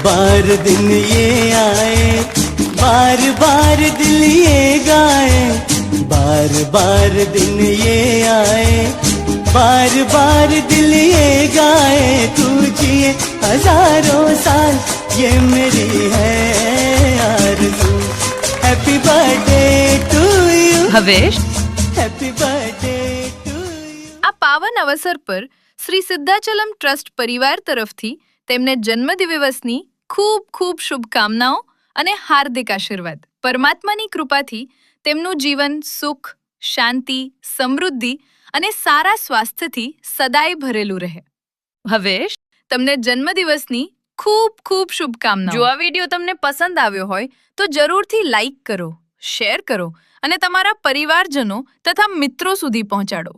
बार दिन ये आए, बार बार दिल ये गाए, बार बार दिन ये आए, बार बार दिल ये गाए, तू जिए हजारों साल ये मेरी है आरज़ू। हैप्पी बर्थडे टू यू, હવેશ, हैप्पी बर्थडे टू यू। આ પાવન અવસર પર શ્રી સિદ્ધાચલમ ટ્રસ્ટ પરિવાર તરફથી તેમને જન્મદિવસની ખૂબ ખૂબ શુભકામનાઓ અને હાર્દિક આશીર્વાદ। પરમાત્માની કૃપાથી તેમનું જીવન સુખ, શાંતિ, સમૃદ્ધિ અને સારા સ્વાસ્થ્યથી સદાય ભરેલું રહે। હવેશ, તમને જન્મદિવસની ખૂબ ખૂબ શુભકામનાઓ। જો આ વિડીયો તમને પસંદ આવ્યો હોય તો જરૂરથી લાઈક કરો, શેર કરો અને તમારા પરિવારજનો તથા મિત્રો સુધી પહોંચાડો।